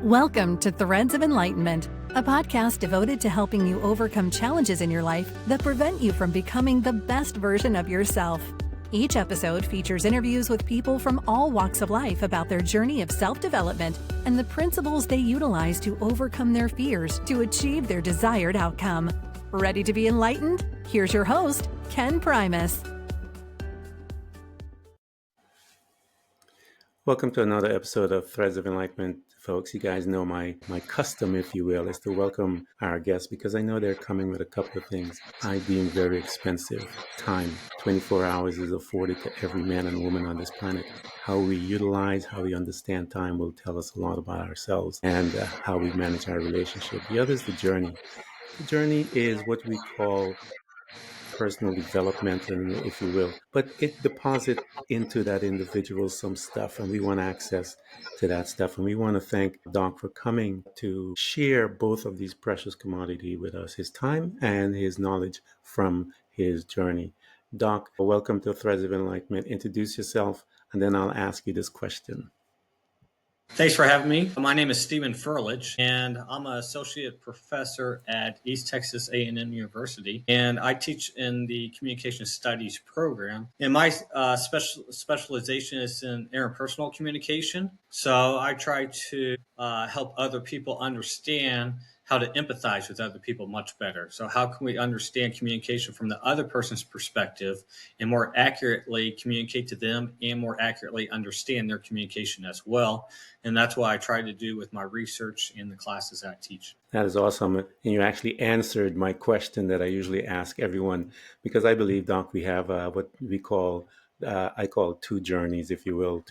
Welcome to Threads of Enlightenment, a podcast devoted to helping you overcome challenges in your life that prevent you from becoming the best version of yourself. Each episode features interviews with people from all walks of life about their journey of self-development and the principles they utilize to overcome their fears to achieve their desired outcome. Ready to be enlightened? Here's your host, Ken Primus. Welcome to another episode of Threads of Enlightenment, folks. You guys know my custom, if you will, is to welcome our guests because I know they're coming with a couple of things I deem very expensive. Time. 24 hours is afforded to every man and woman on this planet. How we utilize, how we understand time will tell us a lot about ourselves and how we manage our relationship. The other is the journey. The journey is what we call personal development, and if you will, but it deposits into that individual some stuff, and we want access to that stuff. And we want to thank Doc for coming to share both of these precious commodity with us, his time and his knowledge from his journey. Doc, welcome to Threads of Enlightenment. Introduce yourself, and then I'll ask you this question. Thanks for having me. My name is Stephen Furlich, and I'm an associate professor at East Texas A&M University, and I teach in the communication studies program. And my specialization is in interpersonal communication. So I try to help other people understand how to empathize with other people much better. So how can we understand communication from the other person's perspective and more accurately communicate to them and more accurately understand their communication as well? And that's what I try to do with my research in the classes I teach. That is awesome. And you actually answered my question that I usually ask everyone, because I believe, Doc, we have what we call I call two journeys, if you will.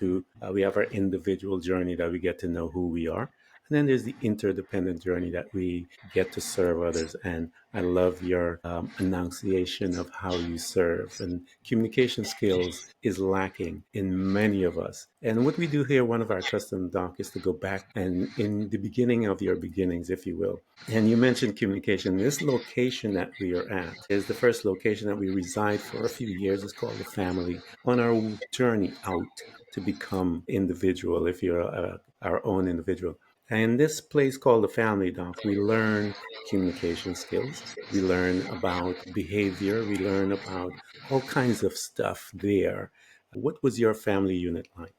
We have our individual journey that we get to know who we are. And then there's the interdependent journey that we get to serve others. And I love your enunciation of how you serve. And communication skills is lacking in many of us. And what we do here, one of our custom, Doc, is to go back and in the beginning of your beginnings, if you will. And you mentioned communication. This location that we are at is the first location that we reside for a few years. It's called the family. On our journey out to become individual, if you're our own individual. And this place called the family, Doc, we learn communication skills. We learn about behavior. We learn about all kinds of stuff there. What was your family unit like?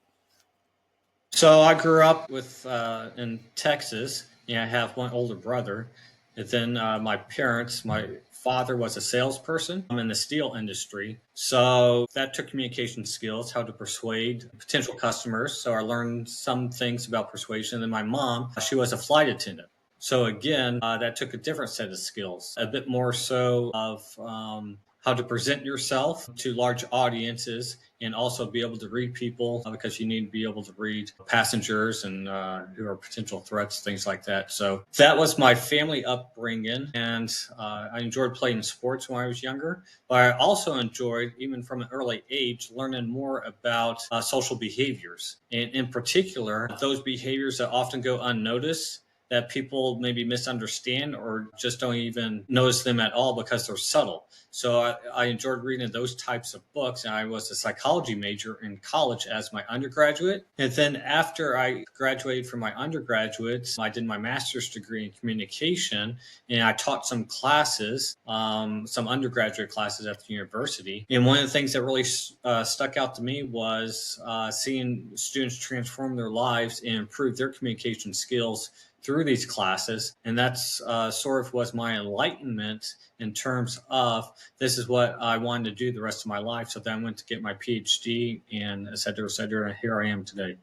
So I grew up in Texas. I have one older brother. And then my parents, my father was a salesperson in the steel industry. So that took communication skills, how to persuade potential customers. So I learned some things about persuasion. And my mom, she was a flight attendant. So again, that took a different set of skills, a bit more so of how to present yourself to large audiences and also be able to read people because you need to be able to read passengers and who are potential threats, things like that. So that was my family upbringing. And I enjoyed playing sports when I was younger, but I also enjoyed, even from an early age, learning more about social behaviors. And in particular, those behaviors that often go unnoticed, that people maybe misunderstand or just don't even notice them at all because they're subtle. So I enjoyed reading those types of books, and I was a psychology major in college as my undergraduate. And then after I graduated from my undergraduate, I did my master's degree in communication, and I taught some classes, some undergraduate classes at the university. And one of the things that really stuck out to me was seeing students transform their lives and improve their communication skills through these classes. And that's sort of was my enlightenment in terms of this is what I wanted to do the rest of my life. So then I went to get my PhD and et cetera, and here I am today.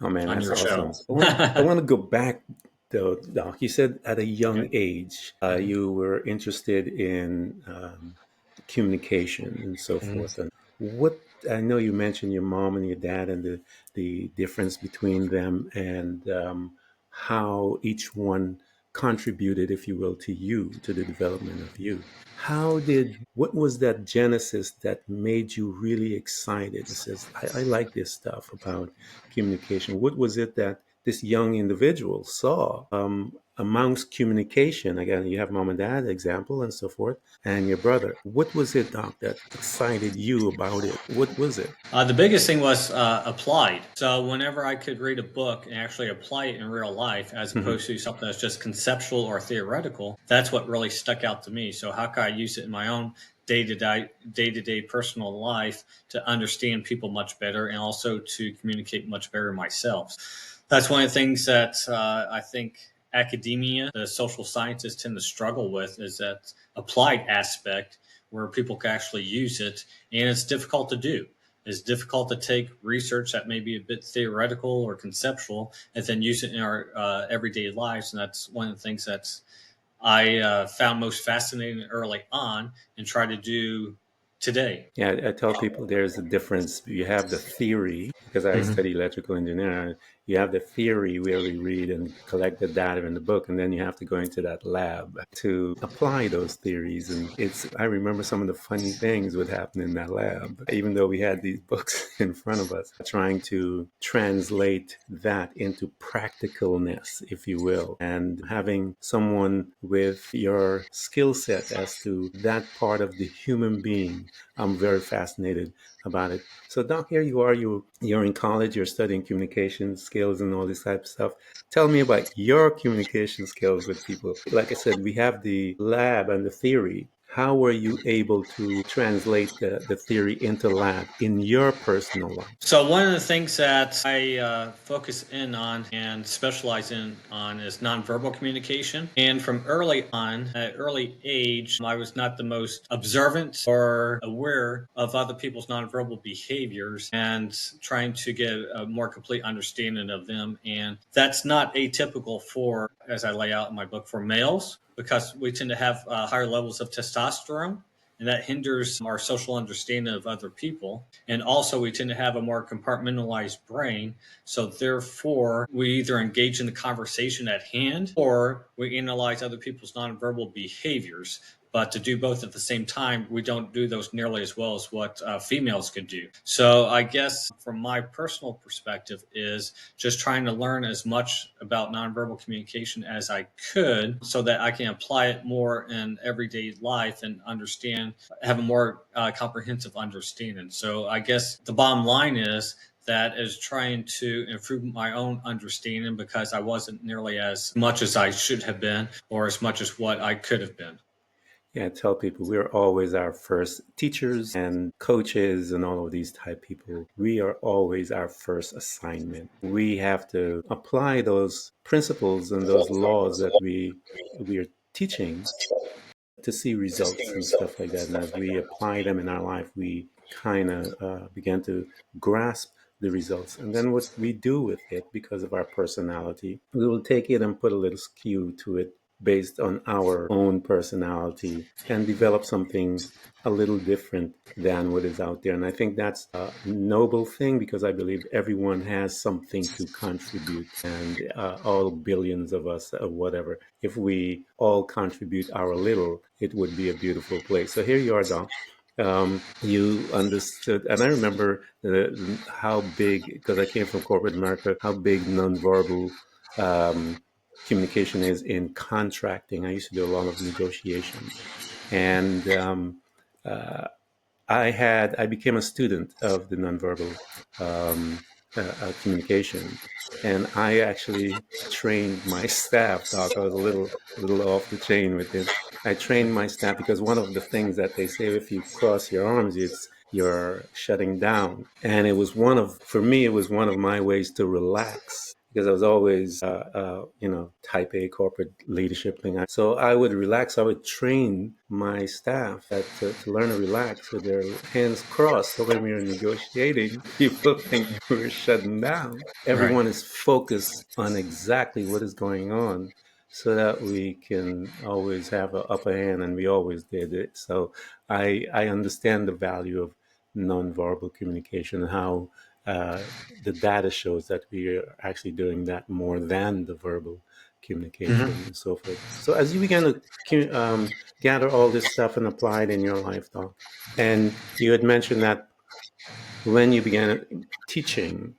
Oh, man, that's awesome. I want to go back, though, Doc. You said at a young age, you were interested in communication and so forth. And what I know you mentioned your mom and your dad and the difference between them and how each one contributed, if you will, to you, to the development of you. What was that genesis that made you really excited? It says, I like this stuff about communication. What was it that this young individual saw amongst communication, again, you have mom and dad example and so forth, and your brother. What was it, Doc, that excited you about it? What was it? The biggest thing was applied. So whenever I could read a book and actually apply it in real life, as Mm-hmm. opposed to something that's just conceptual or theoretical, that's what really stuck out to me. So how can I use it in my own day-to-day personal life to understand people much better and also to communicate much better myself? That's one of the things that I think academia, the social scientists tend to struggle with, is that applied aspect where people can actually use it, and it's difficult to do. It's difficult to take research that may be a bit theoretical or conceptual and then use it in our everyday lives. And that's one of the things that I found most fascinating early on and try to do today. Yeah, I tell people there's a difference. You have the theory, because I Mm-hmm. study electrical engineering. You have the theory where we read and collect the data in the book, and then you have to go into that lab to apply those theories. And I remember some of the funny things would happen in that lab, even though we had these books in front of us, trying to translate that into practicalness, if you will, and having someone with your skill set as to that part of the human being. I'm very fascinated about it. So, Doc, here you are. You're in college. You're studying communication skills and all this type of stuff. Tell me about your communication skills with people. Like I said, we have the lab and the theory. How were you able to translate the theory into lab in your personal life? So one of the things that I focus in on and specialize in on is nonverbal communication. And from early on, at early age, I was not the most observant or aware of other people's nonverbal behaviors and trying to get a more complete understanding of them. And that's not atypical for, as I lay out in my book, for males, because we tend to have higher levels of testosterone, and that hinders our social understanding of other people. And also, we tend to have a more compartmentalized brain. So, therefore, we either engage in the conversation at hand or we analyze other people's nonverbal behaviors. But to do both at the same time, we don't do those nearly as well as what females could do. So I guess from my personal perspective is just trying to learn as much about nonverbal communication as I could so that I can apply it more in everyday life and understand, have a more comprehensive understanding. So I guess the bottom line is that is trying to improve my own understanding because I wasn't nearly as much as I should have been or as much as what I could have been. Yeah, I tell people we're always our first teachers and coaches and all of these type people. We are always our first assignment. We have to apply those principles and those laws that we are teaching to see results and stuff like that. And as we apply them in our life, we kind of begin to grasp the results. And then what we do with it, because of our personality, we will take it and put a little skew to it based on our own personality and develop something a little different than what is out there. And I think that's a noble thing because I believe everyone has something to contribute. And all billions of us, or whatever, if we all contribute our little, it would be a beautiful place. So here you are, Doc. You understood, and I remember how big, because I came from corporate America, how big nonverbal um, communication is in contracting. I used to do a lot of negotiations, and uh, I became a student of the nonverbal communication, and I actually trained my staff. Doc, I was a little off the chain with it. I trained my staff because one of the things that they say, if you cross your arms, you're shutting down. And for me, it was one of my ways to relax because I was always, type A corporate leadership thing. So I would relax. I would train my staff to learn to relax with their hands crossed. So when we were negotiating, people think we're shutting down. Right. Everyone is focused on exactly what is going on so that we can always have an upper hand, and we always did it. So I understand the value of nonverbal communication and how the data shows that we are actually doing that more than the verbal communication Mm-hmm. and so forth. So as you began to gather all this stuff and apply it in your life, Doc, and you had mentioned that when you began teaching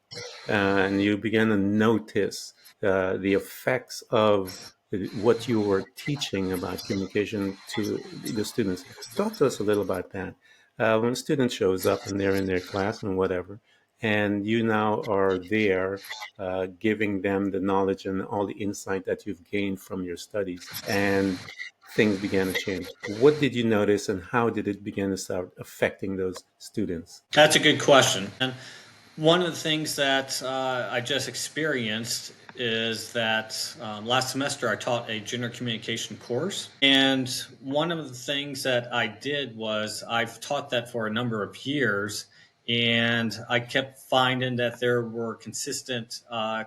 and you began to notice the effects of what you were teaching about communication to the students. Talk to us a little about that. When a student shows up and they're in their class and whatever, and you now are there giving them the knowledge and all the insight that you've gained from your studies, and things began to change. What did you notice, and how did it begin to start affecting those students? That's a good question. And one of the things that I just experienced is that last semester I taught a gender communication course. And one of the things that I did was I've taught that for a number of years. And I kept finding that there were consistent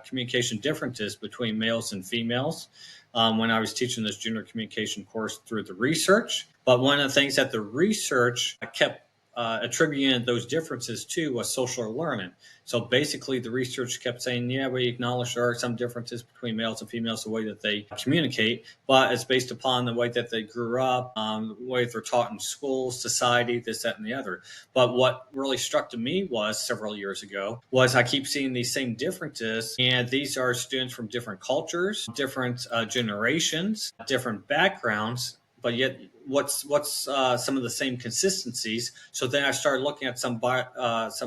communication differences between males and females when I was teaching this gender communication course through the research. But one of the things that the research kept attributing those differences to was social learning. So basically, the research kept saying, yeah, we acknowledge there are some differences between males and females, the way that they communicate, but it's based upon the way that they grew up, the way they're taught in schools, society, this, that, and the other. But what really struck to me was several years ago was I keep seeing these same differences, and these are students from different cultures, different generations, different backgrounds, but yet what's some of the same consistencies. So then I started looking at some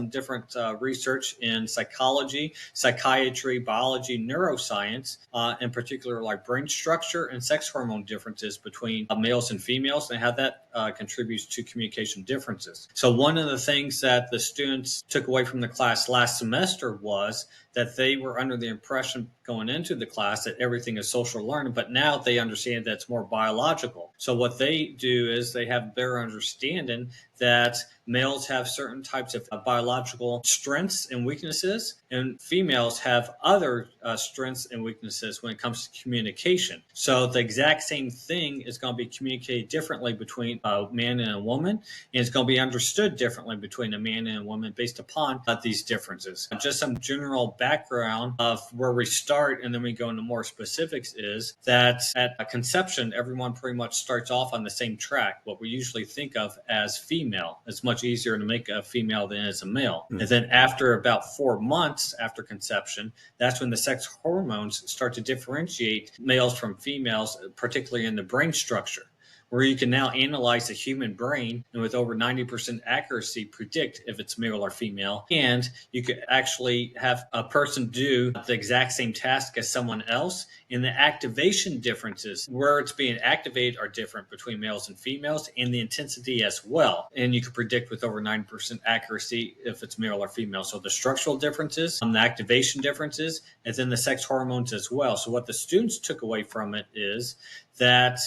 different research in psychology, psychiatry, biology, neuroscience, in particular like brain structure and sex hormone differences between males and females, and how that contributes to communication differences. So one of the things that the students took away from the class last semester was that they were under the impression going into the class that everything is social learning, but now they understand that it's more biological. So what they do is they have better understanding that males have certain types of biological strengths and weaknesses, and females have other strengths and weaknesses when it comes to communication. So the exact same thing is going to be communicated differently between a man and a woman, and it's going to be understood differently between a man and a woman based upon these differences. Just some general background of where we start, and then we go into more specifics, is that at conception, everyone pretty much starts off on the same track, what we usually think of as female. It's much easier to make a female than as a male. And then after about 4 months after conception, that's when the sex hormones start to differentiate males from females, particularly in the brain structure, where you can now analyze the human brain and with over 90% accuracy predict if it's male or female. And you could actually have a person do the exact same task as someone else, and the activation differences where it's being activated are different between males and females, and the intensity as well. And you can predict with over 90% accuracy if it's male or female. So the structural differences, the activation differences, and then the sex hormones as well. So what the students took away from it is that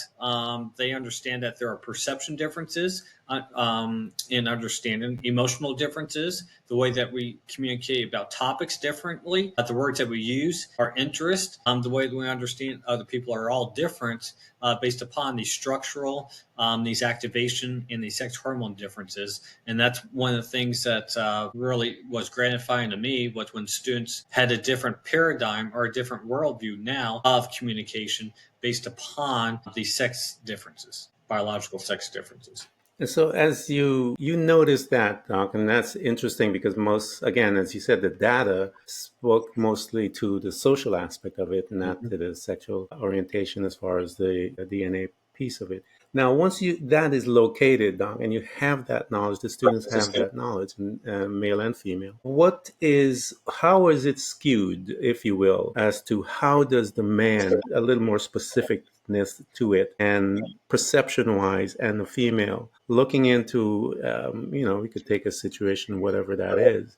they understand that there are perception differences in understanding, emotional differences, the way that we communicate about topics differently, the words that we use, our interest, the way that we understand other people are all different based upon these structural, these activation, and these sex hormone differences. And that's one of the things that really was gratifying to me, was when students had a different paradigm or a different worldview now of communication based upon these sex differences, biological sex differences. And so as you notice that, Doc, and that's interesting because most, again, as you said, the data spoke mostly to the social aspect of it, not to the sexual orientation as far as the DNA piece of it. Now, once that is located, Doc, and you have that knowledge, the students have that knowledge, male and female. How is it skewed, if you will, as to how does the man, a little more specificness to it, and perception-wise, and the female, looking into, we could take a situation, whatever that is.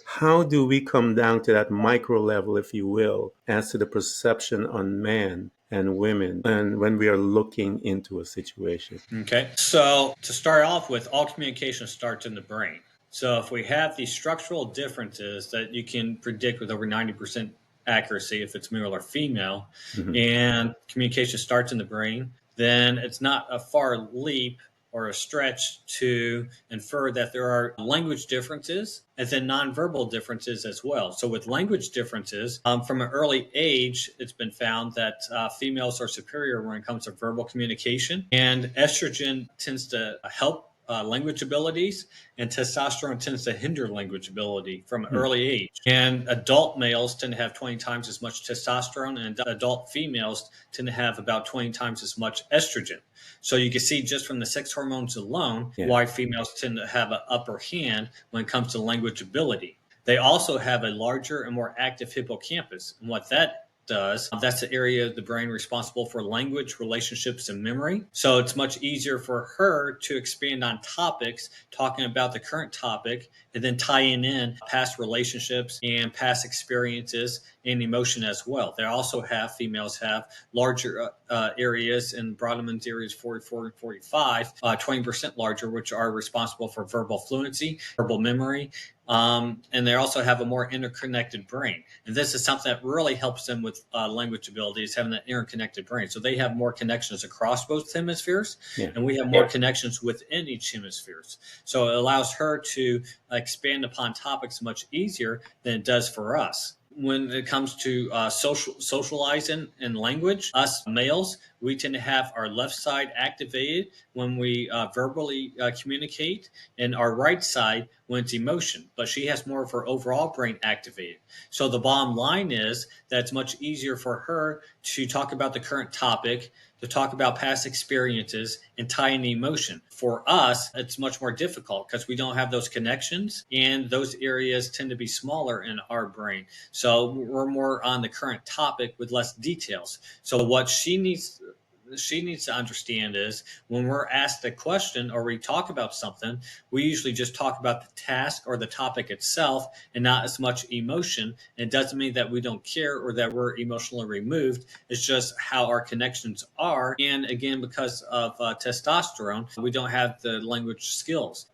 How do we come down to that micro level, if you will, as to the perception on man and women, and when we are looking into a situation? Okay. So to start off with, all communication starts in the brain. So if we have these structural differences that you can predict with over 90% accuracy if it's male or female, and communication starts in the brain, then it's not a far leap or a stretch to infer that there are language differences and then nonverbal differences as well. So with language differences, from an early age, it's been found that females are superior when it comes to verbal communication, and estrogen tends to help language abilities, and testosterone tends to hinder language ability from an early age. And adult males tend to have 20 times as much testosterone, and adult females tend to have about 20 times as much estrogen. So you can see just from the sex hormones alone why females tend to have an upper hand when it comes to language ability. They also have a larger and more active hippocampus. And what that does, that's the area of the brain responsible for language, relationships, and memory. So it's much easier for her to expand on topics, talking about the current topic, and then tying in past relationships and past experiences and emotion as well. They also have, females have larger areas in Brodmann's areas 44 and 45, 20% larger, which are responsible for verbal fluency, verbal memory, and they also have a more interconnected brain. And this is something that really helps them with language ability, is having that interconnected brain. So they have more connections across both hemispheres, and we have more connections within each hemisphere. So it allows her to expand upon topics much easier than it does for us. When it comes to socializing and language, us males, we tend to have our left side activated when we verbally communicate, and our right side when it's emotion. But she has more of her overall brain activated. So the bottom line is that it's much easier for her to talk about the current topic, to talk about past experiences, and tie in emotion. For us, it's much more difficult because we don't have those connections, and those areas tend to be smaller in our brain. So we're more on the current topic with less details. So what she needs to understand is when we're asked a question or we talk about something, we usually just talk about the task or the topic itself and not as much emotion. And it doesn't mean that we don't care or that we're emotionally removed. It's just how our connections are. And again, because of testosterone, we don't have the language skills.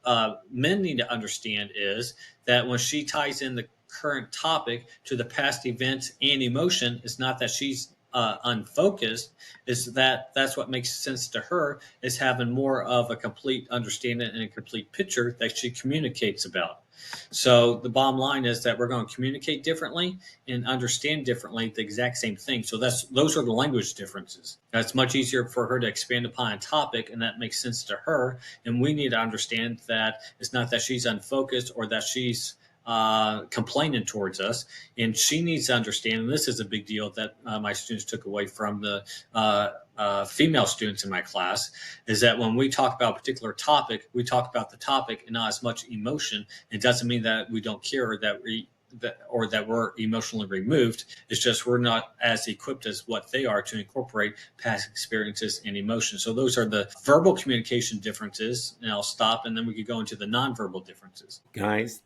Men need to understand is that when she ties in the current topic to the past events and emotion, it's not that she's unfocused, is that's what makes sense to her, is having more of a complete understanding and a complete picture that she communicates about. So the bottom line is that we're going to communicate differently and understand differently the exact same thing. So those are the language differences. Now, it's much easier for her to expand upon a topic, and that makes sense to her. And we need to understand that it's not that she's unfocused or that she's complaining towards us, and she needs to understand, and this is a big deal that my students took away from the female students in my class, is that when we talk about a particular topic, we talk about the topic and not as much emotion. It doesn't mean that we don't care or that we're emotionally removed. It's just we're not as equipped as what they are to incorporate past experiences and emotions. So those are the verbal communication differences, and I'll stop, and then we could go into the nonverbal differences. Guys,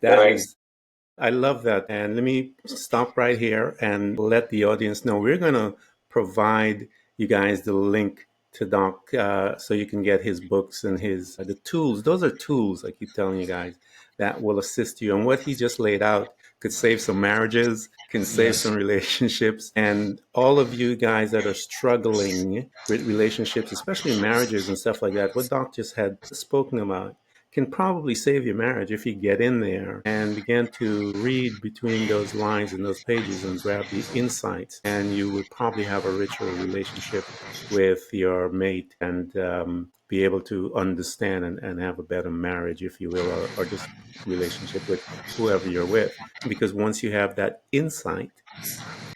I love that. And let me stop right here and let the audience know we're going to provide you guys the link to Doc so you can get his books and the tools. Those are tools, I keep telling you guys, that will assist you. And what he just laid out could save some marriages, can save some relationships. And all of you guys that are struggling with relationships, especially marriages and stuff like that, what Doc just had spoken about, can probably save your marriage if you get in there and begin to read between those lines and those pages and grab the insights. And you would probably have a richer relationship with your mate and be able to understand and have a better marriage, if you will, or just relationship with whoever you're with. Because once you have that insight,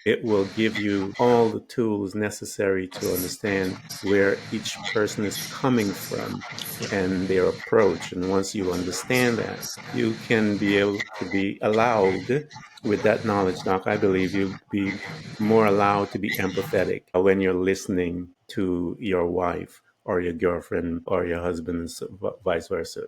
it will give you all the tools necessary to understand where each person is coming from and their approach. And once you understand that, you can be able to be allowed with that knowledge, Doc. I believe you'll be more allowed to be empathetic when you're listening to your wife or your girlfriend or your husband and so, vice versa.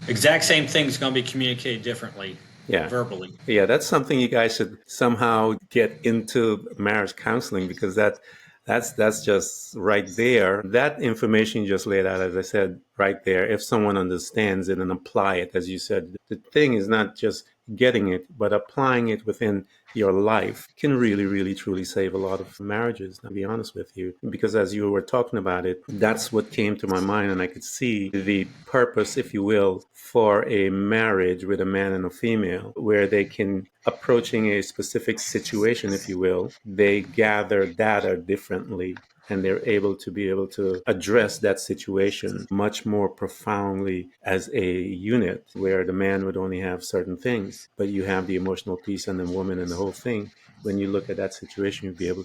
Exact same thing is going to be communicated differently. Yeah. Verbally. Yeah, that's something you guys should somehow get into marriage counseling, because that's just right there. That information you just laid out, as I said, right there, if someone understands it and apply it, as you said, the thing is not just getting it, but applying it within your life can really, really, truly save a lot of marriages, to be honest with you. Because as you were talking about it, that's what came to my mind, and I could see the purpose, if you will, for a marriage with a man and a female, where they can, approaching a specific situation, if you will, they gather data differently and they're able to address that situation much more profoundly as a unit, where the man would only have certain things, but you have the emotional piece and the woman and the whole thing. When you look at that situation, you'll be able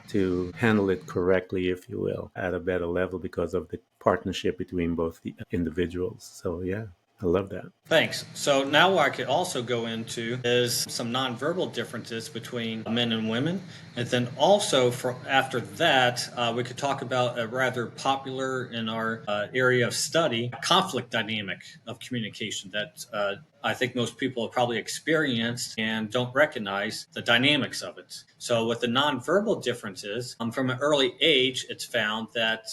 to handle it correctly, if you will, at a better level because of the partnership between both the individuals. So yeah, I love that. Thanks. So now what I could also go into is some nonverbal differences between men and women. And then also after that, we could talk about a rather popular in our area of study, conflict dynamic of communication that I think most people have probably experienced and don't recognize the dynamics of it. So with the nonverbal differences, from an early age, it's found that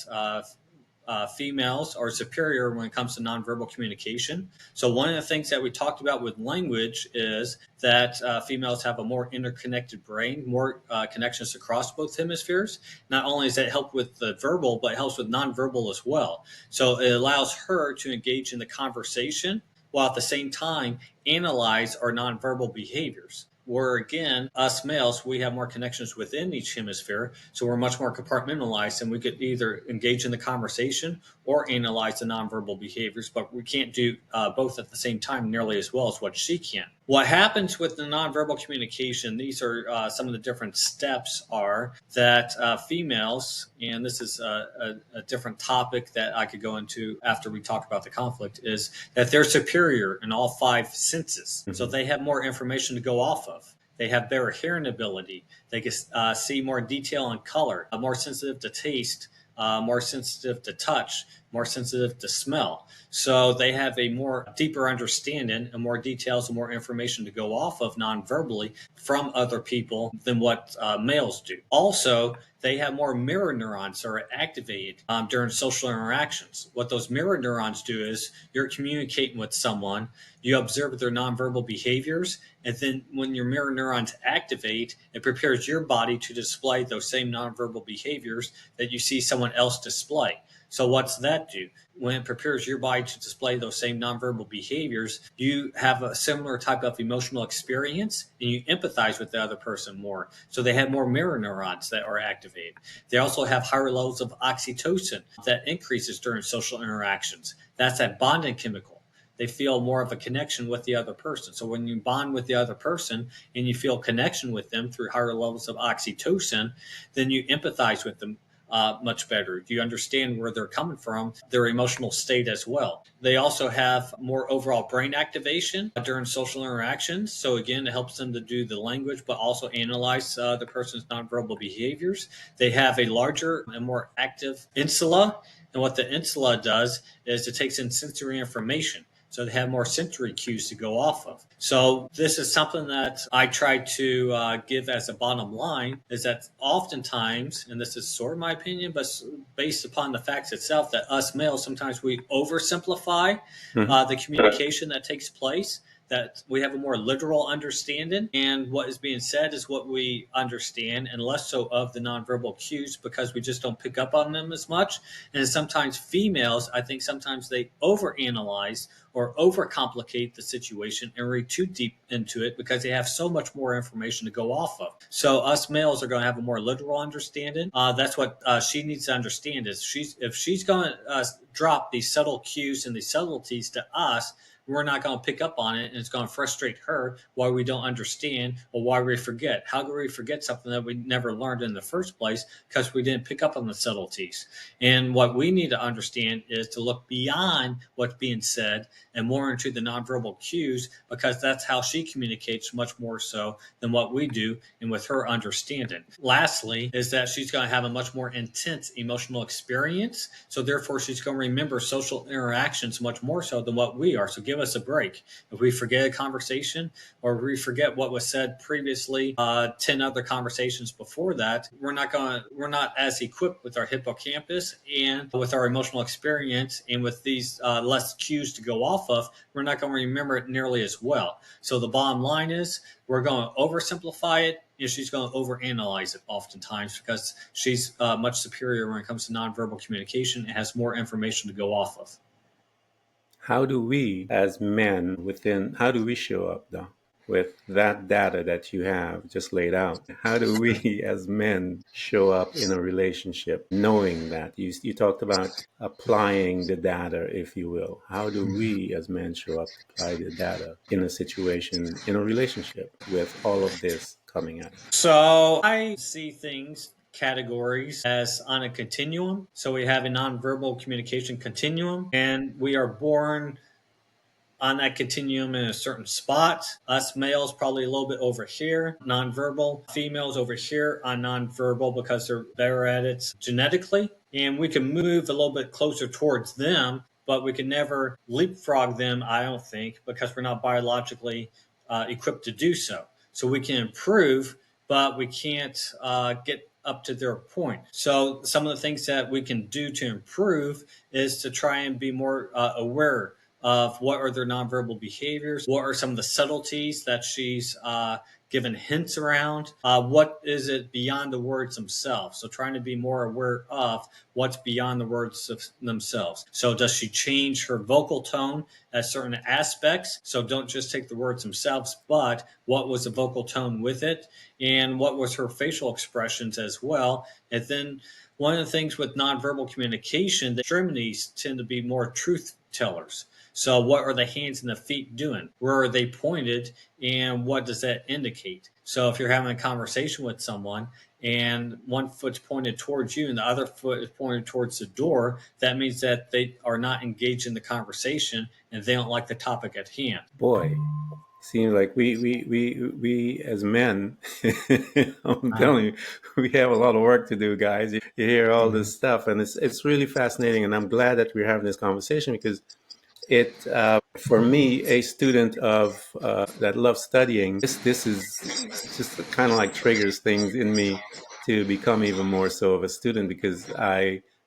females are superior when it comes to nonverbal communication. So one of the things that we talked about with language is that females have a more interconnected brain, more connections across both hemispheres. Not only does that help with the verbal, but it helps with nonverbal as well. So it allows her to engage in the conversation while at the same time analyze our nonverbal behaviors. Where again, us males, we have more connections within each hemisphere, so we're much more compartmentalized, and we could either engage in the conversation or analyze the nonverbal behaviors, but we can't do both at the same time nearly as well as what she can. What happens with the nonverbal communication, these are some of the different steps, are that females, and this is a different topic that I could go into after we talk about the conflict, is that they're superior in all five senses. Mm-hmm. So they have more information to go off of. They have better hearing ability. They can see more detail and color, more sensitive to taste, more sensitive to touch, more sensitive to smell. So they have a more deeper understanding and more details and more information to go off of non-verbally from other people than what males do. Also, they have more mirror neurons that are activated during social interactions. What those mirror neurons do is you're communicating with someone, you observe their nonverbal behaviors, and then when your mirror neurons activate, it prepares your body to display those same nonverbal behaviors that you see someone else display. So what's that do? When it prepares your body to display those same nonverbal behaviors, you have a similar type of emotional experience and you empathize with the other person more. So they have more mirror neurons that are activated. They also have higher levels of oxytocin that increases during social interactions. That's that bonding chemical. They feel more of a connection with the other person. So when you bond with the other person and you feel connection with them through higher levels of oxytocin, then you empathize with them much better. You understand where they're coming from, their emotional state as well. They also have more overall brain activation during social interactions. So again, it helps them to do the language, but also analyze the person's nonverbal behaviors. They have a larger and more active insula. And what the insula does is it takes in sensory information. So they have more sensory cues to go off of. So this is something that I try to give as a bottom line, is that oftentimes, and this is sort of my opinion, but based upon the facts itself, that us males, sometimes we oversimplify the communication that takes place, that we have a more literal understanding, and what is being said is what we understand, and less so of the nonverbal cues because we just don't pick up on them as much. And sometimes females, I think sometimes they overanalyze or overcomplicate the situation and read too deep into it because they have so much more information to go off of. So us males are going to have a more literal understanding. That's what she needs to understand, is if she's going to drop these subtle cues and these subtleties to us, we're not going to pick up on it, and it's going to frustrate her why we don't understand or why we forget. How do we forget something that we never learned in the first place because we didn't pick up on the subtleties? And what we need to understand is to look beyond what's being said and more into the nonverbal cues, because that's how she communicates much more so than what we do and with her understanding. Lastly, is that she's going to have a much more intense emotional experience. So therefore, she's going to remember social interactions much more so than what we are. So give us a break. If we forget a conversation or we forget what was said previously, 10 other conversations before that, we're not as equipped with our hippocampus and with our emotional experience, and with these less cues to go off of, we're not going to remember it nearly as well. So the bottom line is we're going to oversimplify it, and she's going to overanalyze it oftentimes because she's much superior when it comes to nonverbal communication and has more information to go off of. How do we, as men, how do we show up, though? with that data that you have just laid out, how do we as men show up in a relationship knowing that? You talked about applying the data, if you will. How do we as men show up to apply the data in a situation, in a relationship with all of this coming at us? So I see things categories as on a continuum. So we have a nonverbal communication continuum, and we are born on that continuum in a certain spot. Us males probably a little bit over here, nonverbal. Females over here on nonverbal because they're better at it genetically. And we can move a little bit closer towards them, but we can never leapfrog them, I don't think, because we're not biologically equipped to do so. So we can improve, but we can't get up to their point. So some of the things that we can do to improve is to try and be more aware of what are their nonverbal behaviors, what are some of the subtleties that she's given hints around, what is it beyond the words themselves. So trying to be more aware of what's beyond the words themselves. So does she change her vocal tone at certain aspects? So don't just take the words themselves, but what was the vocal tone with it, and what was her facial expressions as well. And then one of the things with nonverbal communication, the extremities tend to be more truth tellers. So what are the hands and the feet doing? Where are they pointed, and what does that indicate? So if you're having a conversation with someone and one foot's pointed towards you and the other foot is pointed towards the door, that means that they are not engaged in the conversation and they don't like the topic at hand. Boy, seems like we as men, I'm telling you, we have a lot of work to do, guys. You hear all this stuff, and it's really fascinating. And I'm glad that we're having this conversation because it, for me, a student of that loves studying, this is just kind of like triggers things in me to become even more so of a student because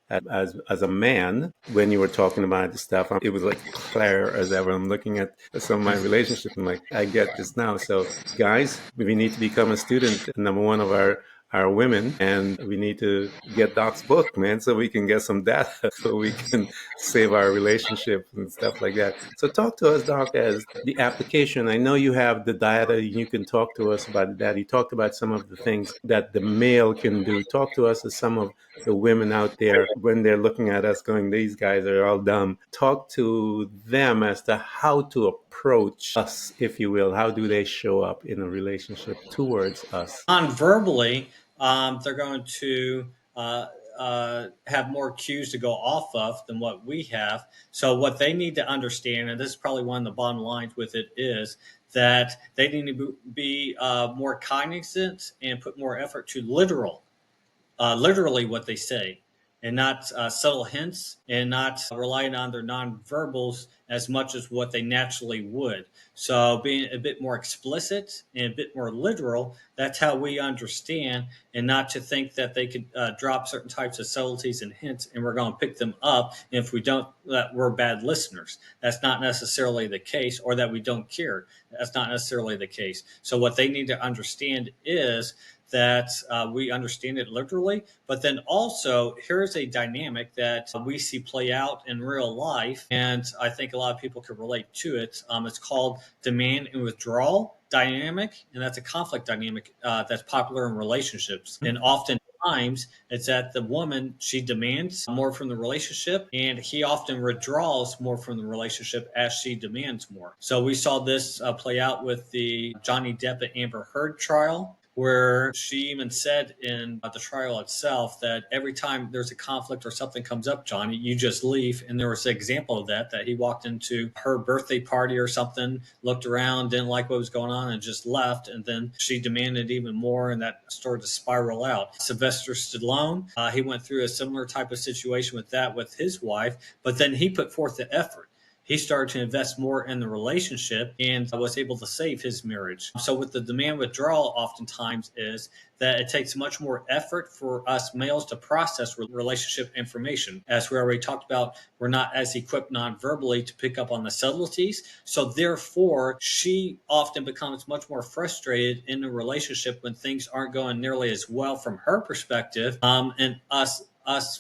as a man, when you were talking about this stuff, it was like clear as ever. I'm looking at some of my relationships. I'm like, I get this now. So, guys, we need to become a student. Number one of our women, and we need to get Doc's book, man, so we can get some data, so we can save our relationships and stuff like that. So talk to us, Doc, as the application. I know you have the data. You can talk to us about that. You talked about some of the things that the male can do. Talk to us as some of the women out there when they're looking at us going, these guys are all dumb. Talk to them as to how to approach us, if you will. How do they show up in a relationship towards us? Non-verbally, they're going to have more cues to go off of than what we have. So what they need to understand, and this is probably one of the bottom lines with it, is that they need to be more cognizant and put more effort to literally what they say, and not subtle hints, and not relying on their nonverbals as much as what they naturally would. So being a bit more explicit and a bit more literal, that's how we understand, and not to think that they could drop certain types of subtleties and hints and we're going to pick them up. And if we don't, that we're bad listeners. That's not necessarily the case, or that we don't care. That's not necessarily the case. So what they need to understand is that we understand it literally, but then also here's a dynamic that we see play out in real life, and I think a lot of people can relate to it. It's called demand and withdrawal dynamic, and that's a conflict dynamic that's popular in relationships. And oftentimes it's that the woman, she demands more from the relationship, and he often withdraws more from the relationship as she demands more. So we saw this play out with the Johnny Depp and Amber Heard trial, where she even said in the trial itself that every time there's a conflict or something comes up, Johnny, you just leave. And there was an example of that he walked into her birthday party or something, looked around, didn't like what was going on, and just left. And then she demanded even more, and that started to spiral out. Sylvester Stallone, he went through a similar type of situation with that with his wife, but then he put forth the effort. He started to invest more in the relationship and was able to save his marriage. So with the demand withdrawal, oftentimes is that it takes much more effort for us males to process relationship information. As we already talked about, we're not as equipped non-verbally to pick up on the subtleties. So therefore, she often becomes much more frustrated in the relationship when things aren't going nearly as well from her perspective. And us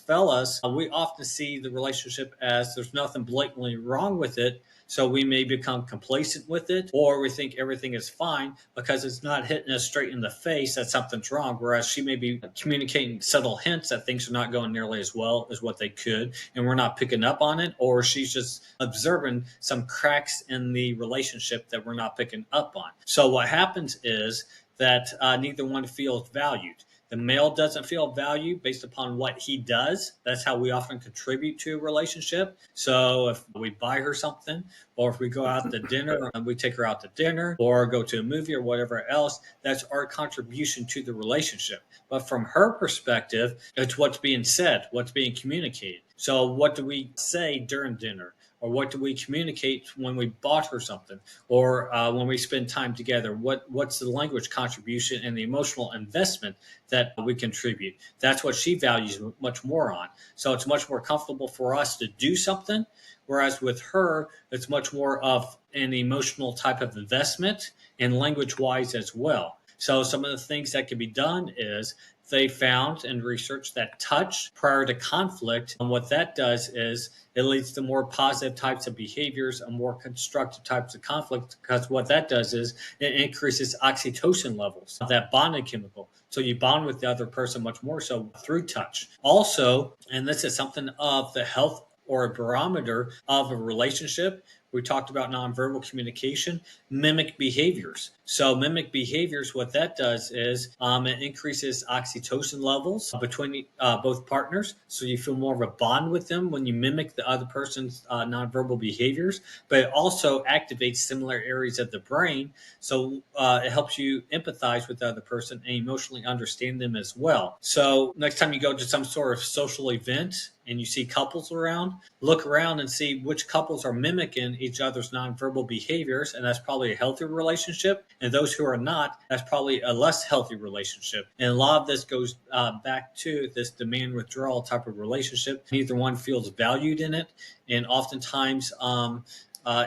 fellas, we often see the relationship as there's nothing blatantly wrong with it. So we may become complacent with it, or we think everything is fine because it's not hitting us straight in the face that something's wrong. Whereas she may be communicating subtle hints that things are not going nearly as well as what they could, and we're not picking up on it, or she's just observing some cracks in the relationship that we're not picking up on. So what happens is that neither one feels valued. The male doesn't feel valued based upon what he does. That's how we often contribute to a relationship. So if we buy her something, or if we go out to dinner and we take her out to dinner, or go to a movie or whatever else, that's our contribution to the relationship. But from her perspective, it's what's being said, what's being communicated. So what do we say during dinner? Or what do we communicate when we bought her something, or when we spend time together? What's the language contribution and the emotional investment that we contribute? That's what she values much more on. So it's much more comfortable for us to do something, whereas with her, it's much more of an emotional type of investment and language wise as well. So some of the things that can be done is they found and researched that touch prior to conflict. And what that does is it leads to more positive types of behaviors and more constructive types of conflict, because what that does is it increases oxytocin levels, that bonding chemical. So you bond with the other person much more so through touch. Also, and this is something of the health or a barometer of a relationship. We talked about nonverbal communication, mimic behaviors. So mimic behaviors, what that does is it increases oxytocin levels between both partners. So you feel more of a bond with them when you mimic the other person's nonverbal behaviors, but it also activates similar areas of the brain. So it helps you empathize with the other person and emotionally understand them as well. So next time you go to some sort of social event and you see couples around, look around and see which couples are mimicking each other's nonverbal behaviors, and that's probably a healthy relationship. And those who are not, that's probably a less healthy relationship. And a lot of this goes back to this demand withdrawal type of relationship. Neither one feels valued in it, and oftentimes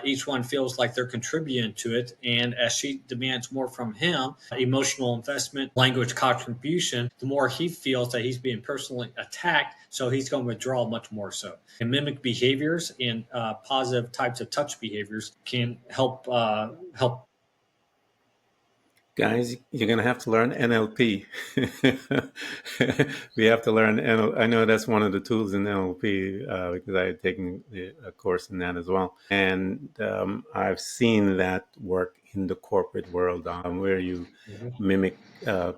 each one feels like they're contributing to it. And as she demands more from him, emotional investment, language contribution, the more he feels that he's being personally attacked. So he's going to withdraw much more so. And mimic behaviors and positive types of touch behaviors can help. Guys, you're going to have to learn NLP. We have to learn NLP. I know that's one of the tools in NLP because I had taken a course in that as well. And I've seen that work in the corporate world where you mimic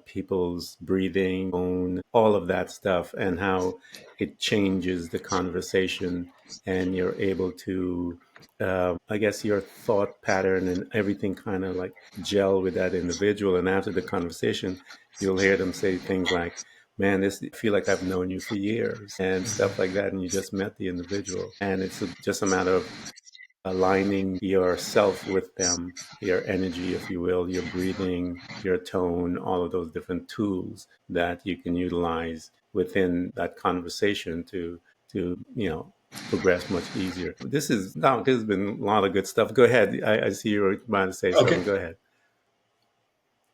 people's breathing, tone, all of that stuff, and how it changes the conversation, and you're able to I guess your thought pattern and everything kind of like gel with that individual. And after the conversation, you'll hear them say things like, man, I feel like I've known you for years and stuff like that. And you just met the individual. And it's just a matter of aligning yourself with them, your energy, if you will, your breathing, your tone, all of those different tools that you can utilize within that conversation to progress much easier. This has been a lot of good stuff. Go ahead. I see you were about to say something. Okay. Go ahead.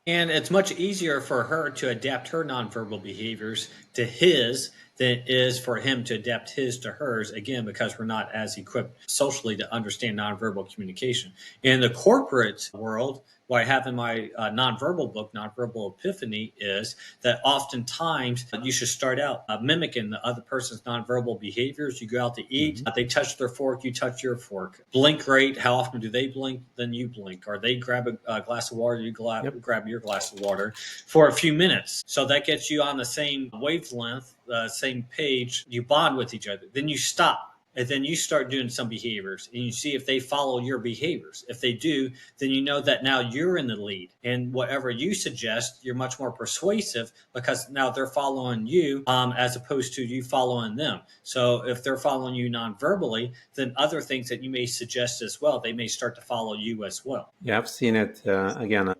And it's much easier for her to adapt her nonverbal behaviors to his than it is for him to adapt his to hers, again, because we're not as equipped socially to understand nonverbal communication. In the corporate world, what I have in my nonverbal book, Nonverbal Epiphany, is that oftentimes you should start out mimicking the other person's nonverbal behaviors. You go out to eat, they touch their fork, you touch your fork. Blink rate, how often do they blink? Then you blink. Or they grab a glass of water, you grab your glass of water for a few minutes. So that gets you on the same wavelength, same page. You bond with each other. Then you stop. And then you start doing some behaviors and you see if they follow your behaviors. If they do, then you know that now you're in the lead. And whatever you suggest, you're much more persuasive because now they're following you as opposed to you following them. So if they're following you non-verbally, then other things that you may suggest as well, they may start to follow you as well. Yeah, I've seen it again.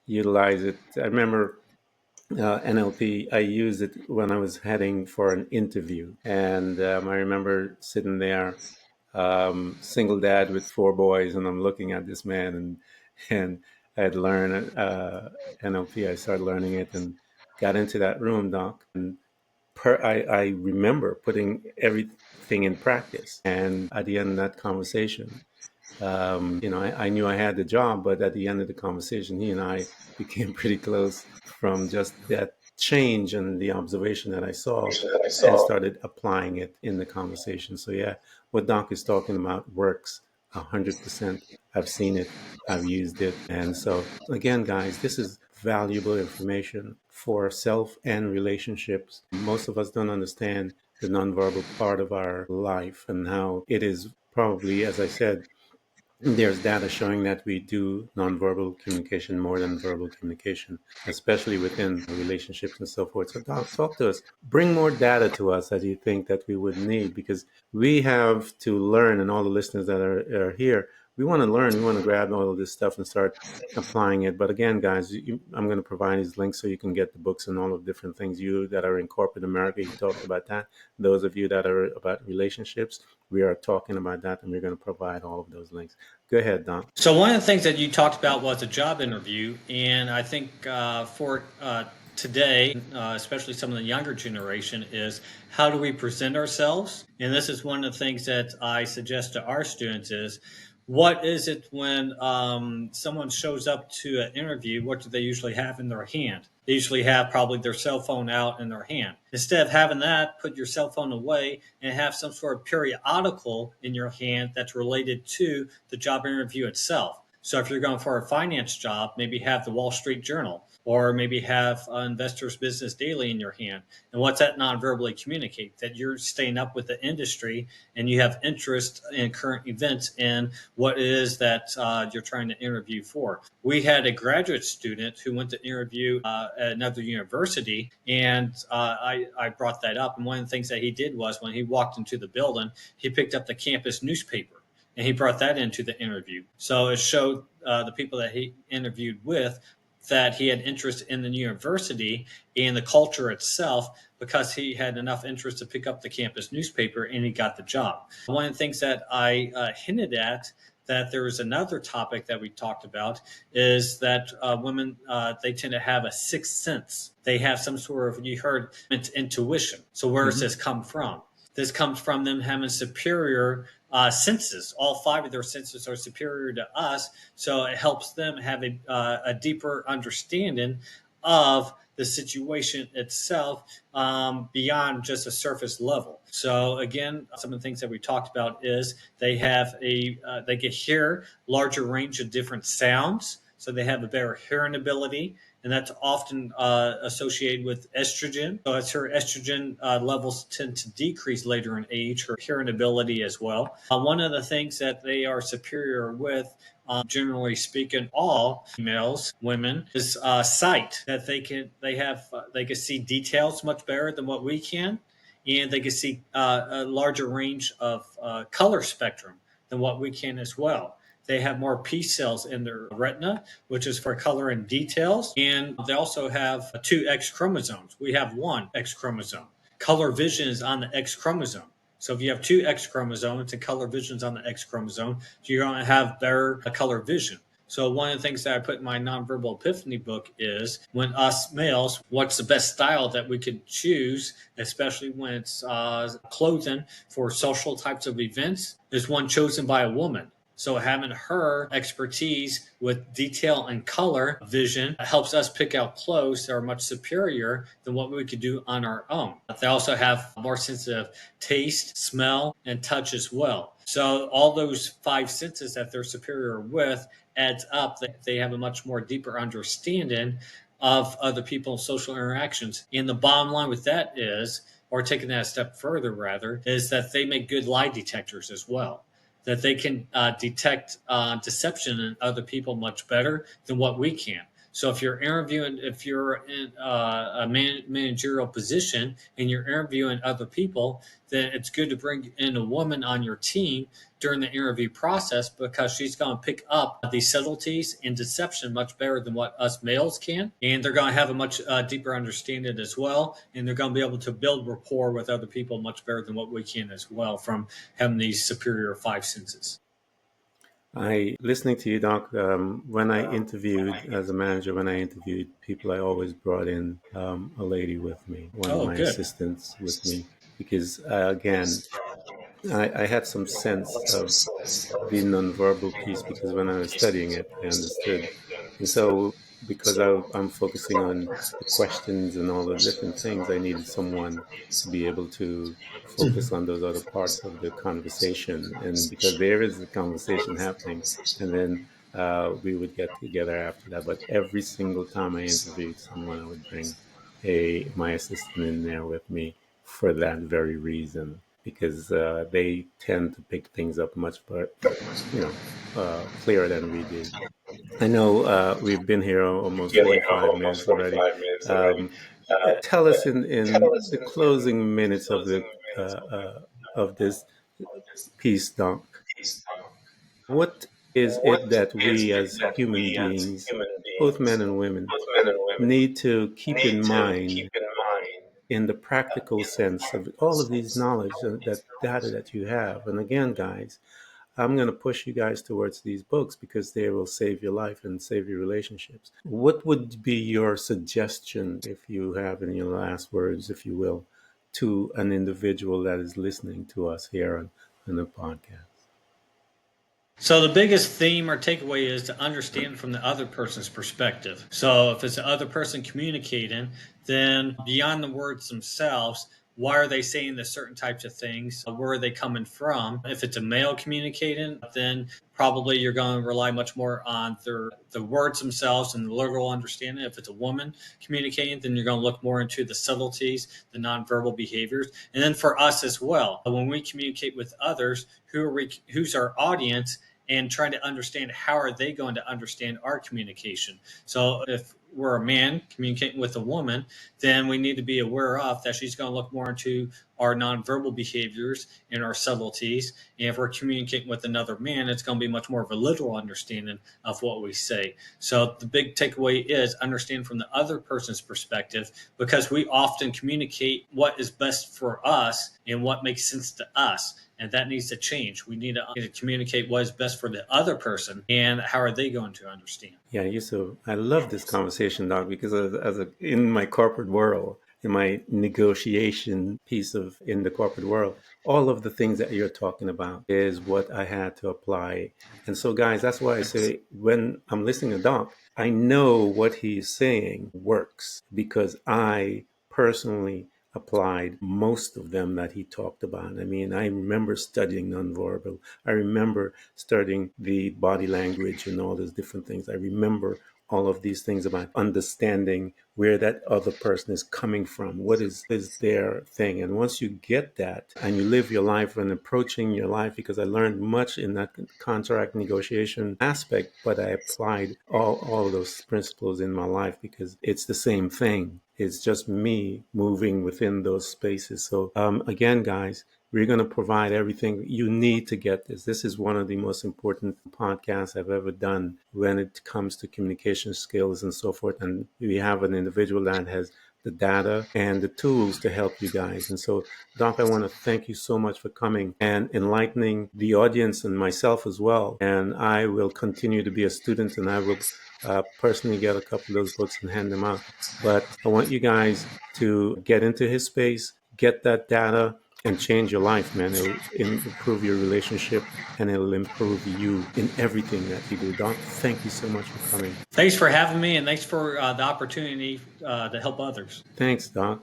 Utilize it. I remember NLP. I used it when I was heading for an interview, and I remember sitting there, single dad with four boys, and I'm looking at this man, and I had learned NLP. I started learning it and got into that room, Doc, and I remember putting everything in practice. And at the end of that conversation, I knew I had the job, but at the end of the conversation, he and I became pretty close from just that change and the observation that I saw and started applying it in the conversation. So yeah, what Doc is talking about works 100%. I've seen it. I've used it. And so again, guys, this is valuable information for self and relationships. Most of us don't understand the nonverbal part of our life and how it is probably, as I said, there's data showing that we do nonverbal communication more than verbal communication, especially within relationships and so forth. So, Doc, talk to us. Bring more data to us that you think that we would need, because we have to learn, and all the listeners that are here, we want to learn. We want to grab all of this stuff and start applying it. But again, guys, I'm going to provide these links so you can get the books and all of the different things. You that are in corporate America, you talked about that. Those of you that are about relationships, we are talking about that, and we're going to provide all of those links. Go ahead, Don. So one of the things that you talked about was a job interview, and I think for today, especially some of the younger generation, is how do we present ourselves? And this is one of the things that I suggest to our students is, what is it when someone shows up to an interview? What do they usually have in their hand? They usually have probably their cell phone out in their hand. Instead of having that, put your cell phone away and have some sort of periodical in your hand that's related to the job interview itself. So if you're going for a finance job, maybe have the Wall Street Journal, or maybe have Investors Business Daily in your hand. And what's that non-verbally communicate? That you're staying up with the industry and you have interest in current events and what it is that you're trying to interview for. We had a graduate student who went to interview at another university, and I brought that up. And one of the things that he did was when he walked into the building, he picked up the campus newspaper and he brought that into the interview. So it showed the people that he interviewed with that he had interest in the university and the culture itself, because he had enough interest to pick up the campus newspaper and he got the job. One of the things that I hinted at, that there was another topic that we talked about, is that women, they tend to have a sixth sense. They have some sort of, you heard, intuition. So where does this come from? This comes from them having superior senses. All five of their senses are superior to us, so it helps them have a deeper understanding of the situation itself beyond just a surface level. So again, some of the things that we talked about is they have they can hear larger range of different sounds, so they have a better hearing ability. And that's often associated with estrogen. So as her estrogen levels tend to decrease later in age, her hearing ability as well. One of the things that they are superior with, generally speaking, all females, women, is sight. That they can see details much better than what we can, and they can see a larger range of color spectrum than what we can as well. They have more P cells in their retina, which is for color and details. And they also have two X chromosomes. We have one X chromosome. Color vision is on the X chromosome. So if you have two X chromosomes and color vision is on the X chromosome, you're going to have better color vision. So one of the things that I put in my Nonverbal Epiphany book is, when us males, what's the best style that we could choose, especially when it's clothing for social types of events, is one chosen by a woman. So having her expertise with detail and color vision helps us pick out clothes that are much superior than what we could do on our own. They also have more sensitive taste, smell, and touch as well. So all those five senses that they're superior with adds up. They have a much more deeper understanding of other people's social interactions. And the bottom line with that is, or taking that a step further rather, is that they make good lie detectors as well. That they can detect deception in other people much better than what we can. So if you're interviewing, if you're in a managerial position and you're interviewing other people, then it's good to bring in a woman on your team during the interview process, because she's going to pick up the subtleties and deception much better than what us males can. And they're going to have a much deeper understanding as well. And they're going to be able to build rapport with other people much better than what we can as well, from having these superior five senses. Listening to you, Doc, when I interviewed as a manager, when I interviewed people, I always brought in a lady with me, one of Oh, my good. assistants with me, because again, I had some sense of the nonverbal piece because when I was studying it, I understood. And so, because I'm focusing on the questions and all the different things, I needed someone to be able to focus on those other parts of the conversation. And because there is a conversation happening, and then we would get together after that. But every single time I interviewed someone, I would bring my assistant in there with me for that very reason, because they tend to pick things up much, clearer than we did. I know we've been here almost 45 minutes already. Um, Tell us in the closing minutes of this piece, Doc, what is it that we as human beings, both men and women, need to keep in mind in the practical sense of all of these knowledge and that data that you have? And again, guys, I'm going to push you guys towards these books because they will save your life and save your relationships. What would be your suggestion, if you have in your last words, if you will, to an individual that is listening to us here on the podcast? So the biggest theme or takeaway is to understand from the other person's perspective. So if it's the other person communicating, then beyond the words themselves, why are they saying the certain types of things? Where are they coming from? If it's a male communicating, then probably you're going to rely much more on the words themselves and the literal understanding. If it's a woman communicating, then you're going to look more into the subtleties, the nonverbal behaviors. And then for us as well, when we communicate with others, who's our audience, and trying to understand how are they going to understand our communication. So if we're a man communicating with a woman, then we need to be aware of that she's going to look more into our nonverbal behaviors and our subtleties. And if we're communicating with another man, it's going to be much more of a literal understanding of what we say. So the big takeaway is understand from the other person's perspective, because we often communicate what is best for us and what makes sense to us. And that needs to change. We need to communicate what is best for the other person and how are they going to understand. Yeah, I love this conversation, Doc, because in my corporate world, in my negotiation piece in the corporate world, all of the things that you're talking about is what I had to apply. And so, guys, that's why I say when I'm listening to Doc, I know what he's saying works because I personally applied most of them that he talked about. I mean, I remember studying nonverbal. I remember studying the body language and all those different things. I remember all of these things about understanding where that other person is coming from, what is their thing. And once you get that and you live your life and approaching your life, because I learned much in that contract negotiation aspect, but I applied all of those principles in my life because it's the same thing. It's just me moving within those spaces. So again, guys, we're going to provide everything you need to get this. This is one of the most important podcasts I've ever done when it comes to communication skills and so forth. And we have an individual that has the data and the tools to help you guys. And so, Doc, I want to thank you so much for coming and enlightening the audience and myself as well. And I will continue to be a student, and I will personally get a couple of those books and hand them out. But I want you guys to get into his space, get that data, and change your life, man. It'll improve your relationship and it'll improve you in everything that you do. Doc, thank you so much for coming. Thanks for having me, and thanks for the opportunity to help others. Thanks, Doc.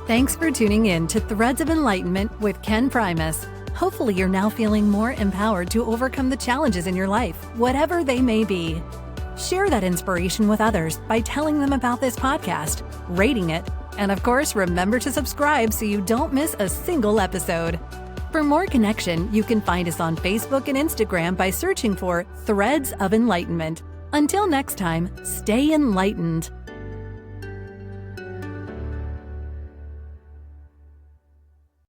Thanks for tuning in to Threads of Enlightenment with Ken Primus. Hopefully you're now feeling more empowered to overcome the challenges in your life, whatever they may be. Share that inspiration with others by telling them about this podcast, rating it, and of course, remember to subscribe so you don't miss a single episode. For more connection, you can find us on Facebook and Instagram by searching for Threads of Enlightenment. Until next time, stay enlightened.